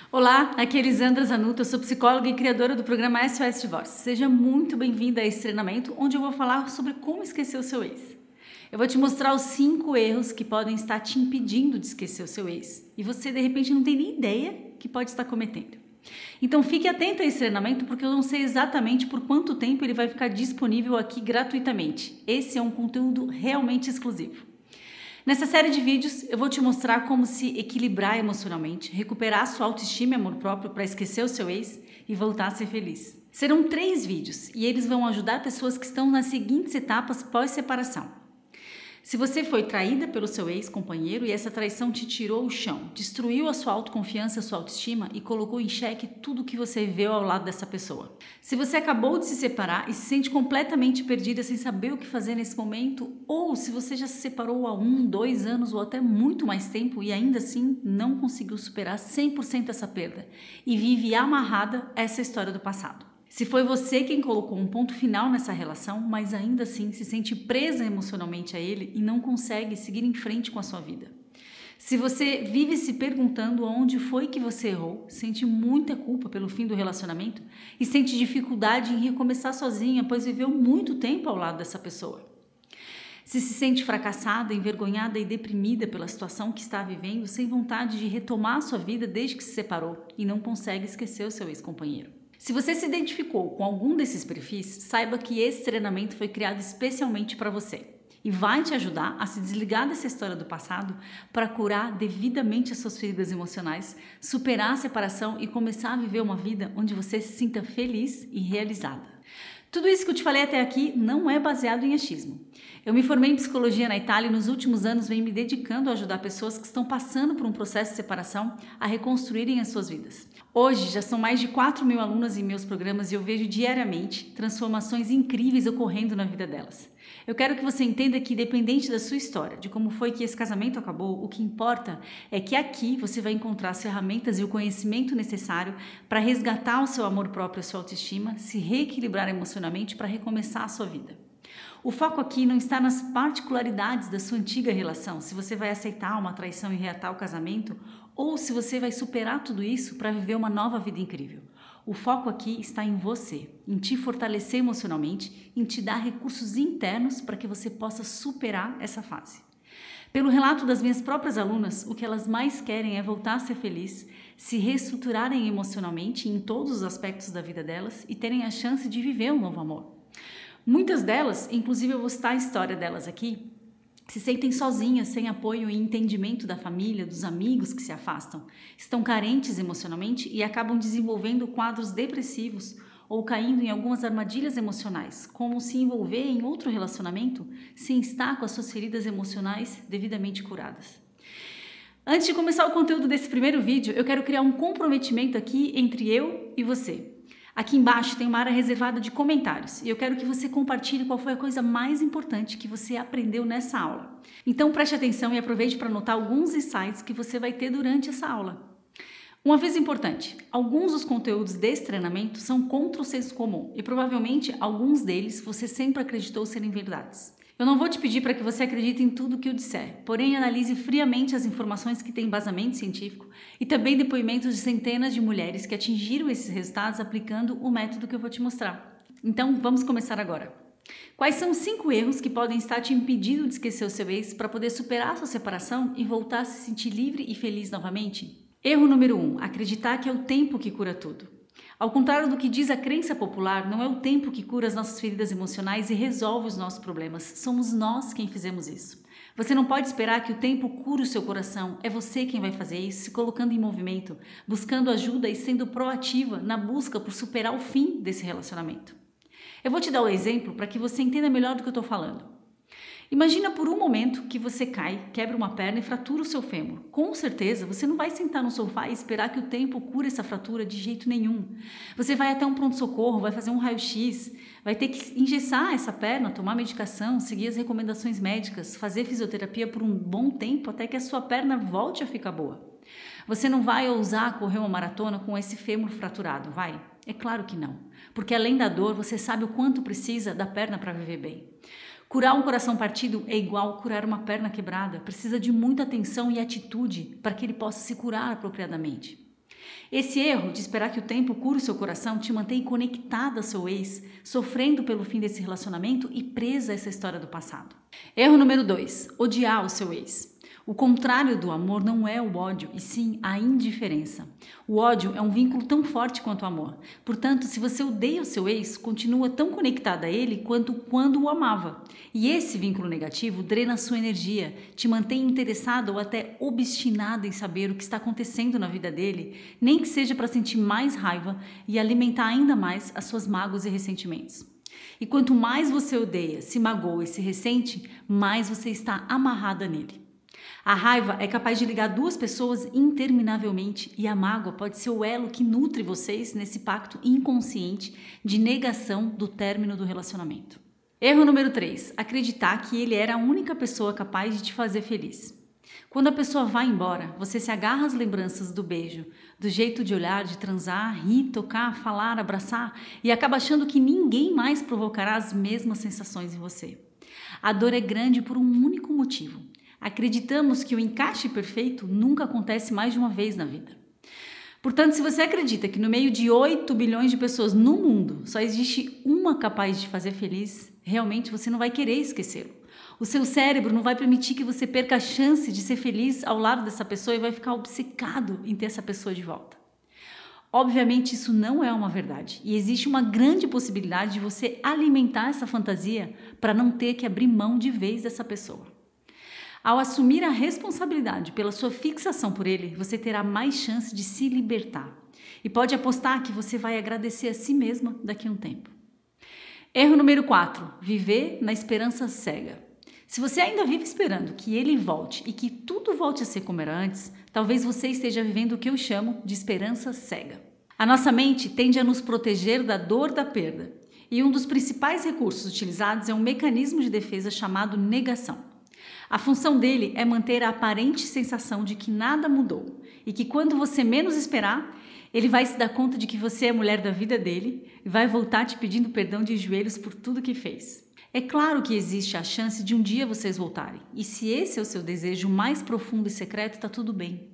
Olá, aqui é Elisandra Zanuto, eu sou psicóloga e criadora do programa SOS Divórcio. Seja muito bem-vinda a esse treinamento, onde eu vou falar sobre como esquecer o seu ex. Eu vou te mostrar os 5 erros que podem estar te impedindo de esquecer o seu ex e você, de repente, não tem nem ideia que pode estar cometendo. Então fique atento a esse treinamento porque eu não sei exatamente por quanto tempo ele vai ficar disponível aqui gratuitamente. Esse é um conteúdo realmente exclusivo. Nessa série de vídeos, eu vou te mostrar como se equilibrar emocionalmente, recuperar sua autoestima e amor próprio para esquecer o seu ex e voltar a ser feliz. Serão 3 vídeos e eles vão ajudar pessoas que estão nas seguintes etapas pós-separação. Se você foi traída pelo seu ex-companheiro e essa traição te tirou o chão, destruiu a sua autoconfiança, a sua autoestima e colocou em xeque tudo o que você viveu ao lado dessa pessoa. Se você acabou de se separar e se sente completamente perdida sem saber o que fazer nesse momento, ou se você já se separou há 1, 2 anos ou até muito mais tempo e ainda assim não conseguiu superar 100% essa perda e vive amarrada a essa história do passado. Se foi você quem colocou um ponto final nessa relação, mas ainda assim se sente presa emocionalmente a ele e não consegue seguir em frente com a sua vida. Se você vive se perguntando onde foi que você errou, sente muita culpa pelo fim do relacionamento e sente dificuldade em recomeçar sozinha, pois viveu muito tempo ao lado dessa pessoa. Se sente fracassada, envergonhada e deprimida pela situação que está vivendo, sem vontade de retomar a sua vida desde que se separou e não consegue esquecer o seu ex-companheiro. Se você se identificou com algum desses perfis, saiba que esse treinamento foi criado especialmente para você e vai te ajudar a se desligar dessa história do passado para curar devidamente as suas feridas emocionais, superar a separação e começar a viver uma vida onde você se sinta feliz e realizada. Tudo isso que eu te falei até aqui não é baseado em achismo. Eu me formei em psicologia na Itália e nos últimos anos venho me dedicando a ajudar pessoas que estão passando por um processo de separação a reconstruírem as suas vidas. Hoje já são mais de 4.000 alunas em meus programas e eu vejo diariamente transformações incríveis ocorrendo na vida delas. Eu quero que você entenda que, independente da sua história, de como foi que esse casamento acabou, o que importa é que aqui você vai encontrar as ferramentas e o conhecimento necessário para resgatar o seu amor próprio e a sua autoestima, se reequilibrar emocionalmente para recomeçar a sua vida. O foco aqui não está nas particularidades da sua antiga relação, se você vai aceitar uma traição e reatar o casamento, ou se você vai superar tudo isso para viver uma nova vida incrível. O foco aqui está em você, em te fortalecer emocionalmente, em te dar recursos internos para que você possa superar essa fase. Pelo relato das minhas próprias alunas, o que elas mais querem é voltar a ser feliz, se reestruturarem emocionalmente em todos os aspectos da vida delas e terem a chance de viver um novo amor. Muitas delas, inclusive eu vou citar a história delas aqui, se sentem sozinhas, sem apoio e entendimento da família, dos amigos que se afastam, estão carentes emocionalmente e acabam desenvolvendo quadros depressivos ou caindo em algumas armadilhas emocionais, como se envolver em outro relacionamento sem estar com as suas feridas emocionais devidamente curadas. Antes de começar o conteúdo desse primeiro vídeo, eu quero criar um comprometimento aqui entre eu e você. Aqui embaixo tem uma área reservada de comentários e eu quero que você compartilhe qual foi a coisa mais importante que você aprendeu nessa aula. Então preste atenção e aproveite para anotar alguns insights que você vai ter durante essa aula. Um aviso importante, alguns dos conteúdos desse treinamento são contra o senso comum e provavelmente alguns deles você sempre acreditou serem verdades. Eu não vou te pedir para que você acredite em tudo o que eu disser, porém analise friamente as informações que têm embasamento científico e também depoimentos de centenas de mulheres que atingiram esses resultados aplicando o método que eu vou te mostrar. Então, vamos começar agora. Quais são os 5 erros que podem estar te impedindo de esquecer o seu ex para poder superar a sua separação e voltar a se sentir livre e feliz novamente? Erro número 1. Acreditar que é o tempo que cura tudo. Ao contrário do que diz a crença popular, não é o tempo que cura as nossas feridas emocionais e resolve os nossos problemas. Somos nós quem fizemos isso. Você não pode esperar que o tempo cure o seu coração. É você quem vai fazer isso, se colocando em movimento, buscando ajuda e sendo proativa na busca por superar o fim desse relacionamento. Eu vou te dar um exemplo para que você entenda melhor do que eu estou falando. Imagina por um momento que você cai, quebra uma perna e fratura o seu fêmur. Com certeza, você não vai sentar no sofá e esperar que o tempo cure essa fratura de jeito nenhum. Você vai até um pronto-socorro, vai fazer um raio-x, vai ter que engessar essa perna, tomar medicação, seguir as recomendações médicas, fazer fisioterapia por um bom tempo até que a sua perna volte a ficar boa. Você não vai ousar correr uma maratona com esse fêmur fraturado, vai? É claro que não, porque além da dor, você sabe o quanto precisa da perna para viver bem. Curar um coração partido é igual curar uma perna quebrada. Precisa de muita atenção e atitude para que ele possa se curar apropriadamente. Esse erro de esperar que o tempo cure o seu coração te mantém conectada ao seu ex, sofrendo pelo fim desse relacionamento e presa a essa história do passado. Erro número 2, odiar o seu ex. O contrário do amor não é o ódio, e sim a indiferença. O ódio é um vínculo tão forte quanto o amor. Portanto, se você odeia o seu ex, continua tão conectada a ele quanto quando o amava. E esse vínculo negativo drena a sua energia, te mantém interessada ou até obstinada em saber o que está acontecendo na vida dele, nem que seja para sentir mais raiva e alimentar ainda mais as suas mágoas e ressentimentos. E quanto mais você odeia, se magoa e se ressente, mais você está amarrada nele. A raiva é capaz de ligar duas pessoas interminavelmente e a mágoa pode ser o elo que nutre vocês nesse pacto inconsciente de negação do término do relacionamento. Erro número 3. Acreditar que ele era a única pessoa capaz de te fazer feliz. Quando a pessoa vai embora, você se agarra às lembranças do beijo, do jeito de olhar, de transar, rir, tocar, falar, abraçar e acaba achando que ninguém mais provocará as mesmas sensações em você. A dor é grande por um único motivo. Acreditamos que o encaixe perfeito nunca acontece mais de uma vez na vida. Portanto, se você acredita que no meio de 8 bilhões de pessoas no mundo só existe uma capaz de te fazer feliz, realmente você não vai querer esquecê-lo. O seu cérebro não vai permitir que você perca a chance de ser feliz ao lado dessa pessoa e vai ficar obcecado em ter essa pessoa de volta. Obviamente, isso não é uma verdade e existe uma grande possibilidade de você alimentar essa fantasia para não ter que abrir mão de vez dessa pessoa. Ao assumir a responsabilidade pela sua fixação por ele, você terá mais chance de se libertar. E pode apostar que você vai agradecer a si mesma daqui a um tempo. Erro número 4. Viver na esperança cega. Se você ainda vive esperando que ele volte e que tudo volte a ser como era antes, talvez você esteja vivendo o que eu chamo de esperança cega. A nossa mente tende a nos proteger da dor da perda. E um dos principais recursos utilizados é um mecanismo de defesa chamado negação. A função dele é manter a aparente sensação de que nada mudou e que quando você menos esperar, ele vai se dar conta de que você é a mulher da vida dele e vai voltar te pedindo perdão de joelhos por tudo que fez. É claro que existe a chance de um dia vocês voltarem e se esse é o seu desejo mais profundo e secreto, está tudo bem.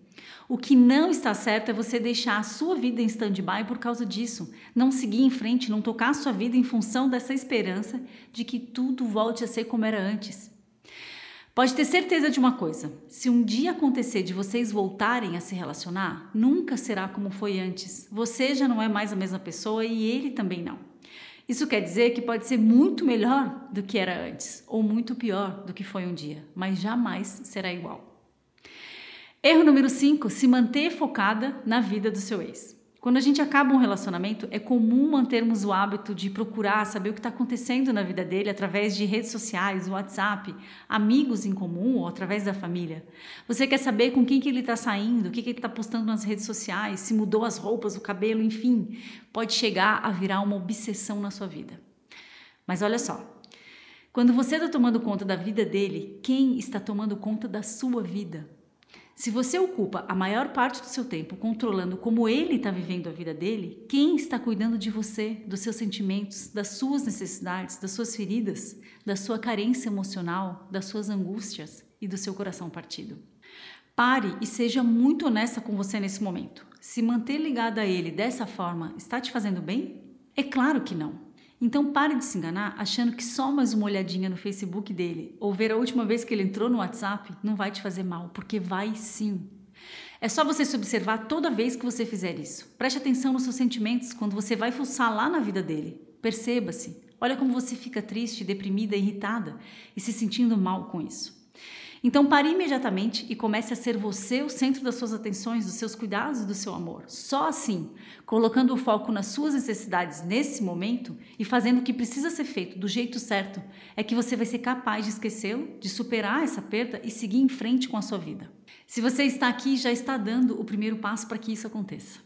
O que não está certo é você deixar a sua vida em stand-by por causa disso, não seguir em frente, não tocar a sua vida em função dessa esperança de que tudo volte a ser como era antes. Pode ter certeza de uma coisa, se um dia acontecer de vocês voltarem a se relacionar, nunca será como foi antes. Você já não é mais a mesma pessoa e ele também não. Isso quer dizer que pode ser muito melhor do que era antes, ou muito pior do que foi um dia, mas jamais será igual. Erro número 5, se manter focada na vida do seu ex. Quando a gente acaba um relacionamento, é comum mantermos o hábito de procurar saber o que está acontecendo na vida dele através de redes sociais, WhatsApp, amigos em comum ou através da família. Você quer saber com quem que ele está saindo, o que ele está postando nas redes sociais, se mudou as roupas, o cabelo, enfim. Pode chegar a virar uma obsessão na sua vida. Mas olha só, quando você está tomando conta da vida dele, quem está tomando conta da sua vida? Se você ocupa a maior parte do seu tempo controlando como ele está vivendo a vida dele, quem está cuidando de você, dos seus sentimentos, das suas necessidades, das suas feridas, da sua carência emocional, das suas angústias e do seu coração partido? Pare e seja muito honesta com você nesse momento. Se manter ligada a ele dessa forma está te fazendo bem? É claro que não. Então pare de se enganar achando que só mais uma olhadinha no Facebook dele ou ver a última vez que ele entrou no WhatsApp não vai te fazer mal, porque vai sim. É só você se observar toda vez que você fizer isso. Preste atenção nos seus sentimentos quando você vai fuçar lá na vida dele. Perceba-se. Olha como você fica triste, deprimida, irritada e se sentindo mal com isso. Então pare imediatamente e comece a ser você o centro das suas atenções, dos seus cuidados e do seu amor. Só assim, colocando o foco nas suas necessidades nesse momento e fazendo o que precisa ser feito do jeito certo, é que você vai ser capaz de esquecê-lo, de superar essa perda e seguir em frente com a sua vida. Se você está aqui, já está dando o primeiro passo para que isso aconteça.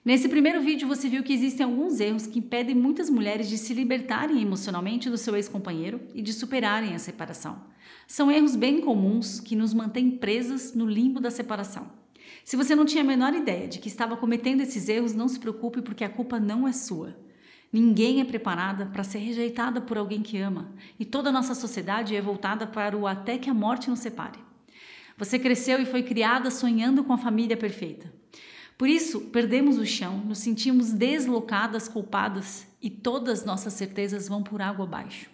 Nesse primeiro vídeo você viu que existem alguns erros que impedem muitas mulheres de se libertarem emocionalmente do seu ex-companheiro e de superarem a separação. São erros bem comuns que nos mantêm presas no limbo da separação. Se você não tinha a menor ideia de que estava cometendo esses erros, não se preocupe porque a culpa não é sua. Ninguém é preparada para ser rejeitada por alguém que ama e toda a nossa sociedade é voltada para o até que a morte nos separe. Você cresceu e foi criada sonhando com a família perfeita. Por isso, perdemos o chão, nos sentimos deslocadas, culpadas e todas nossas certezas vão por água abaixo.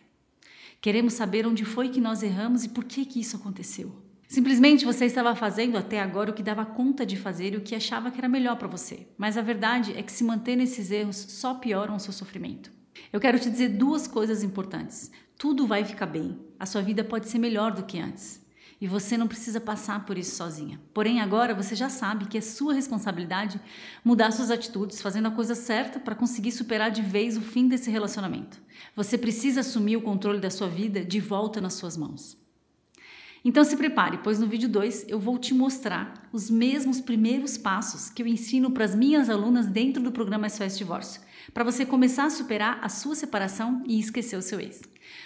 Queremos saber onde foi que nós erramos e por que isso aconteceu. Simplesmente você estava fazendo até agora o que dava conta de fazer e o que achava que era melhor para você. Mas a verdade é que se manter nesses erros só pioram o seu sofrimento. Eu quero te dizer duas coisas importantes. Tudo vai ficar bem. A sua vida pode ser melhor do que antes. E você não precisa passar por isso sozinha. Porém, agora você já sabe que é sua responsabilidade mudar suas atitudes, fazendo a coisa certa para conseguir superar de vez o fim desse relacionamento. Você precisa assumir o controle da sua vida de volta nas suas mãos. Então se prepare, pois no vídeo 2 eu vou te mostrar os mesmos primeiros passos que eu ensino para as minhas alunas dentro do programa SOS Divórcio, para você começar a superar a sua separação e esquecer o seu ex.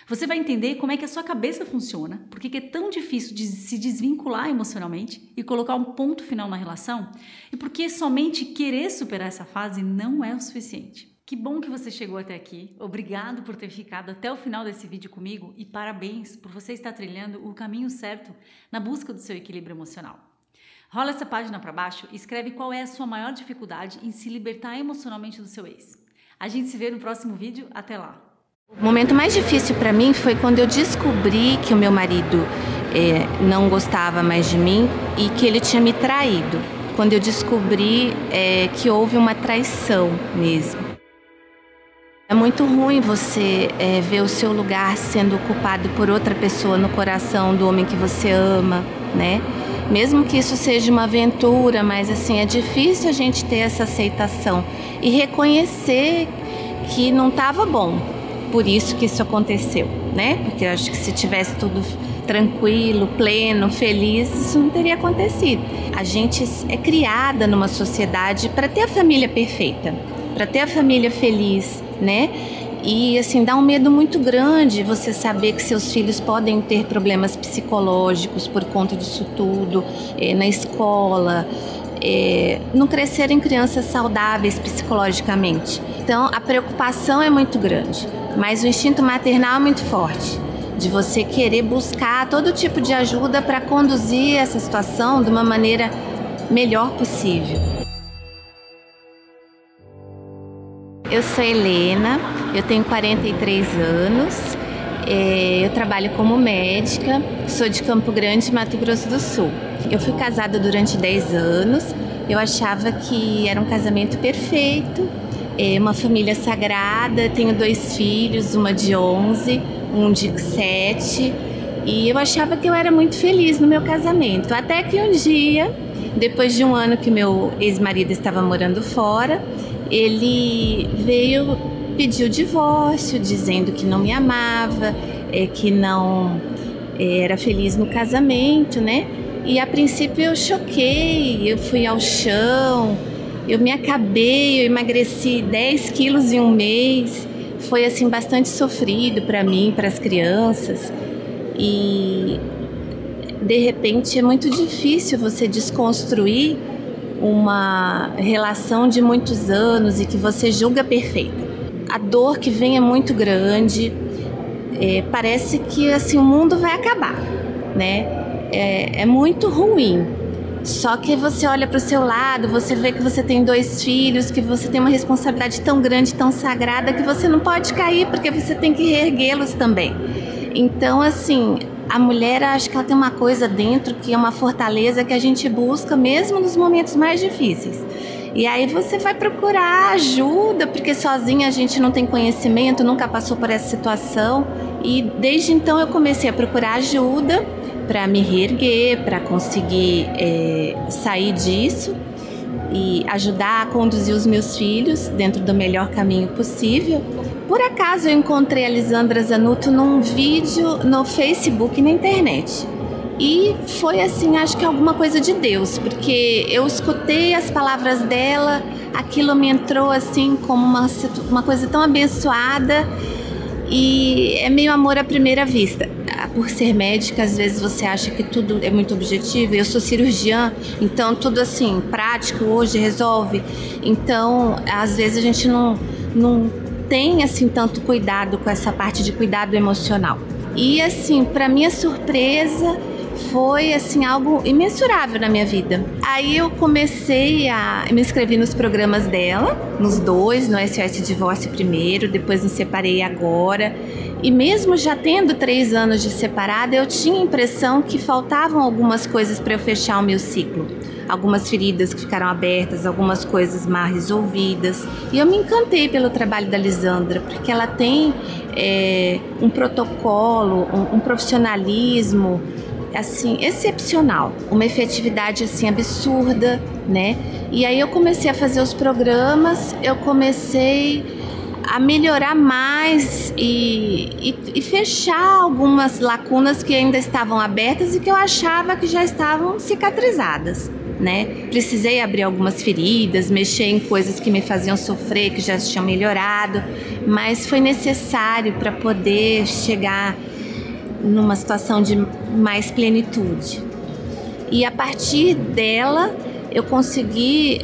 Você vai entender como é que a sua cabeça funciona, por que é tão difícil de se desvincular emocionalmente e colocar um ponto final na relação, e por que somente querer superar essa fase não é o suficiente. Que bom que você chegou até aqui, obrigado por ter ficado até o final desse vídeo comigo e parabéns por você estar trilhando o caminho certo na busca do seu equilíbrio emocional. Rola essa página para baixo e escreve qual é a sua maior dificuldade em se libertar emocionalmente do seu ex. A gente se vê no próximo vídeo, até lá! O momento mais difícil para mim foi quando eu descobri que o meu marido não gostava mais de mim e que ele tinha me traído. Quando eu descobri que houve uma traição mesmo. É muito ruim você ver o seu lugar sendo ocupado por outra pessoa no coração do homem que você ama, né? Mesmo que isso seja uma aventura, mas assim, é difícil a gente ter essa aceitação e reconhecer que não estava bom. Por isso que isso aconteceu, né? Porque eu acho que se tivesse tudo tranquilo, pleno, feliz, isso não teria acontecido. A gente é criada numa sociedade para ter a família perfeita, para ter a família feliz, né? E assim, dá um medo muito grande você saber que seus filhos podem ter problemas psicológicos por conta disso tudo, na escola, não crescerem crianças saudáveis psicologicamente. Então a preocupação é muito grande, mas o instinto maternal é muito forte, de você querer buscar todo tipo de ajuda para conduzir essa situação de uma maneira melhor possível. Eu sou Helena, eu tenho 43 anos, eu trabalho como médica, sou de Campo Grande, Mato Grosso do Sul. Eu fui casada durante 10 anos, eu achava que era um casamento perfeito, uma família sagrada, tenho 2 filhos, uma de 11, um de 7, e eu achava que eu era muito feliz no meu casamento, até que um dia, depois de um ano que meu ex-marido estava morando fora, ele veio pedir o divórcio, dizendo que não me amava, que não era feliz no casamento, né? E a princípio eu choquei, eu fui ao chão, eu me acabei, eu emagreci 10 quilos em um mês. Foi assim bastante sofrido para mim, para as crianças. E de repente é muito difícil você desconstruir uma relação de muitos anos e que você julga perfeita. A dor que vem é muito grande, parece que assim, o mundo vai acabar, né? É muito ruim. Só que você olha para o seu lado, você vê que você tem 2 filhos, que você tem uma responsabilidade tão grande, tão sagrada, que você não pode cair, porque você tem que reerguê-los também. Então, assim, a mulher, acho que ela tem uma coisa dentro que é uma fortaleza que a gente busca mesmo nos momentos mais difíceis. E aí você vai procurar ajuda, porque sozinha a gente não tem conhecimento, nunca passou por essa situação. E desde então eu comecei a procurar ajuda para me reerguer, para conseguir sair disso e ajudar a conduzir os meus filhos dentro do melhor caminho possível. Por acaso eu encontrei a Lisandra Zanutto num vídeo no Facebook e na internet. E foi assim, acho que alguma coisa de Deus, porque eu escutei as palavras dela, aquilo me entrou assim como uma coisa tão abençoada, e é meio amor à primeira vista. Por ser médica, às vezes você acha que tudo é muito objetivo. Eu sou cirurgiã, então tudo assim, prático, hoje resolve. Então, às vezes a gente não tem assim tanto cuidado com essa parte de cuidado emocional. E assim, para minha surpresa, foi assim algo imensurável na minha vida. Aí eu me inscrevi nos programas dela, nos dois, no SOS Divórcio primeiro, depois me separei agora. E mesmo já tendo 3 anos de separada, eu tinha a impressão que faltavam algumas coisas para eu fechar o meu ciclo. Algumas feridas que ficaram abertas, algumas coisas mal resolvidas. E eu me encantei pelo trabalho da Lisandra, porque ela tem um protocolo, um profissionalismo assim excepcional, uma efetividade assim absurda, né? E aí eu comecei a fazer os programas, eu comecei a melhorar mais e fechar algumas lacunas que ainda estavam abertas e que eu achava que já estavam cicatrizadas, né? Precisei abrir algumas feridas, mexer em coisas que me faziam sofrer, que já tinham melhorado, mas foi necessário para poder chegar numa situação de mais plenitude. E a partir dela eu consegui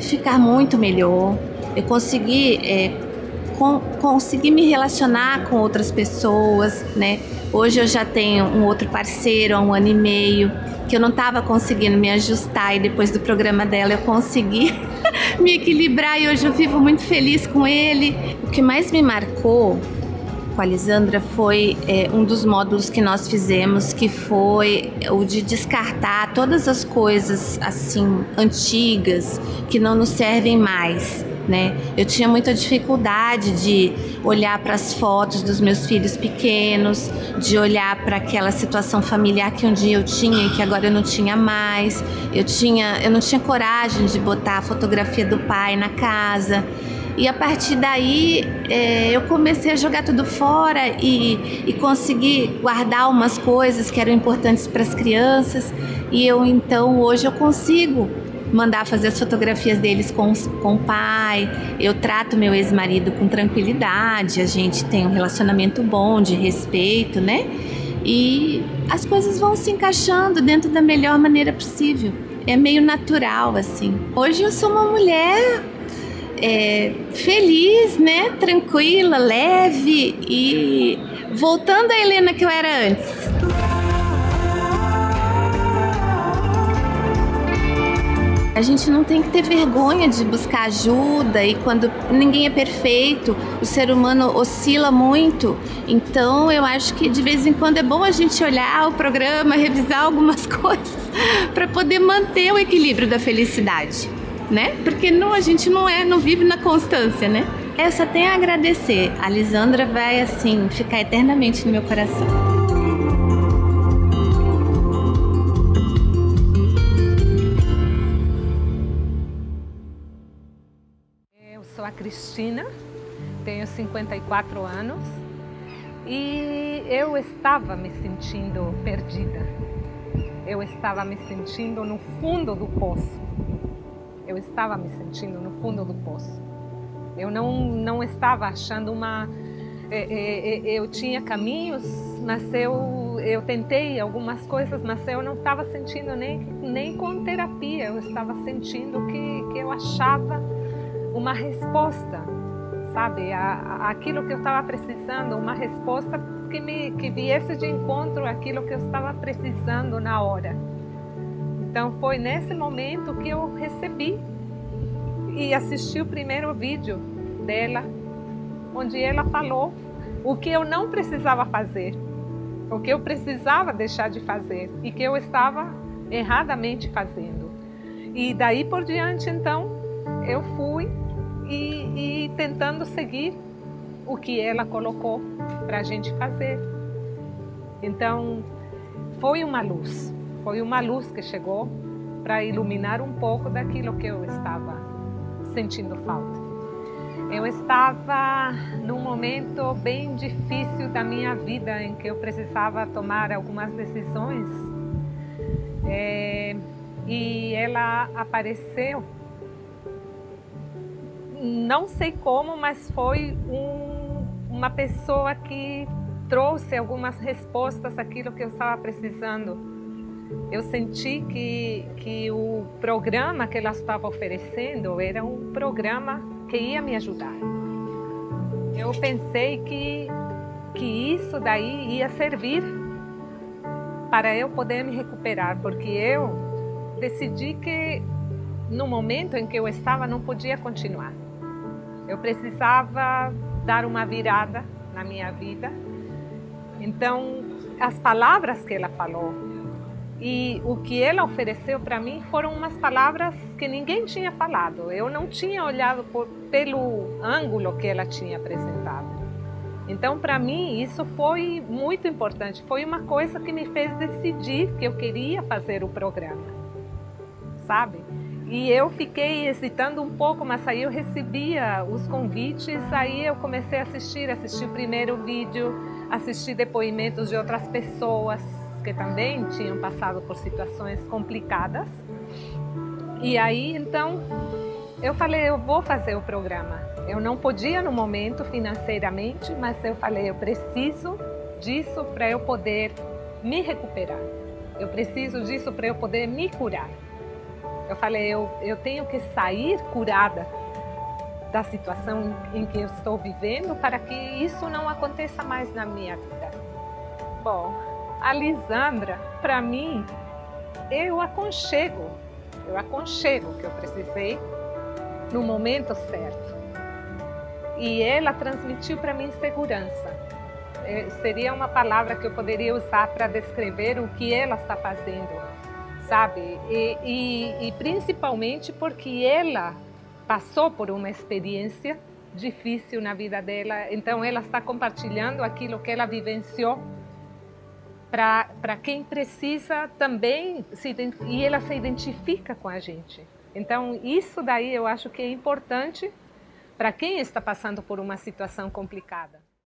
ficar muito melhor, eu consegui me relacionar com outras pessoas, né? Hoje eu já tenho um outro parceiro há 1 ano e meio, que eu não estava conseguindo me ajustar, e depois do programa dela eu consegui me equilibrar e hoje eu vivo muito feliz com ele. O que mais me marcou com a Lisandra foi um dos módulos que nós fizemos, que foi o de descartar todas as coisas assim antigas que não nos servem mais, né? Eu tinha muita dificuldade de olhar para as fotos dos meus filhos pequenos, de olhar para aquela situação familiar que um dia eu tinha e que agora eu não tinha mais. Eu não tinha coragem de botar a fotografia do pai na casa. E a partir daí eu comecei a jogar tudo fora e consegui guardar umas coisas que eram importantes para as crianças. E então hoje eu consigo mandar fazer as fotografias deles com o pai. Eu trato meu ex-marido com tranquilidade, a gente tem um relacionamento bom, de respeito, né? E as coisas vão se encaixando dentro da melhor maneira possível. É meio natural, assim. Hoje eu sou uma mulher feliz, né? Tranquila, leve e voltando à Helena que eu era antes. A gente não tem que ter vergonha de buscar ajuda, e quando ninguém é perfeito, o ser humano oscila muito. Então eu acho que de vez em quando é bom a gente olhar o programa, revisar algumas coisas para poder manter o equilíbrio da felicidade, né? Porque a gente não vive na constância, né? Eu só tenho a agradecer. A Lisandra vai assim ficar eternamente no meu coração. Eu sou a Cristina, tenho 54 anos e eu estava me sentindo perdida. Eu estava me sentindo no fundo do poço. Eu não estava achando eu tinha caminhos, mas eu tentei algumas coisas, mas eu não estava sentindo nem com terapia. Eu estava sentindo que eu achava uma resposta, sabe? Aquilo que eu estava precisando, uma resposta que viesse de encontro àquilo que eu estava precisando na hora. Então foi nesse momento que eu recebi e assisti o primeiro vídeo dela, onde ela falou o que eu não precisava fazer, o que eu precisava deixar de fazer e que eu estava erradamente fazendo. E daí por diante, então, eu fui e tentando seguir o que ela colocou para a gente fazer. Então, foi uma luz que chegou para iluminar um pouco daquilo que eu estava sentindo falta. Eu estava num momento bem difícil da minha vida, em que eu precisava tomar algumas decisões, e ela apareceu. Não sei como, mas foi uma pessoa que trouxe algumas respostas àquilo que eu estava precisando. Eu senti que o programa que ela estava oferecendo era um programa que ia me ajudar. Eu pensei que isso daí ia servir para eu poder me recuperar, porque eu decidi que no momento em que eu estava não podia continuar. Eu precisava dar uma virada na minha vida. Então, as palavras que ela falou e o que ela ofereceu para mim foram umas palavras que ninguém tinha falado. Eu não tinha olhado pelo ângulo que ela tinha apresentado. Então, para mim, isso foi muito importante. Foi uma coisa que me fez decidir que eu queria fazer o programa, sabe? E eu fiquei hesitando um pouco, mas aí eu recebia os convites, aí eu comecei a assistir o primeiro vídeo, assistir depoimentos de outras pessoas que também tinham passado por situações complicadas. E aí, então, eu falei, eu vou fazer o programa. Eu não podia no momento financeiramente, mas eu falei, eu preciso disso para eu poder me recuperar. Eu preciso disso para eu poder me curar. Eu falei, eu tenho que sair curada da situação em que eu estou vivendo para que isso não aconteça mais na minha vida. Bom, a Lisandra, para mim, eu aconchego que eu precisei no momento certo. E ela transmitiu para mim segurança. Seria uma palavra que eu poderia usar para descrever o que ela está fazendo, sabe? E principalmente porque ela passou por uma experiência difícil na vida dela, então ela está compartilhando aquilo que ela vivenciou para quem precisa também, e ela se identifica com a gente. Então isso daí eu acho que é importante para quem está passando por uma situação complicada.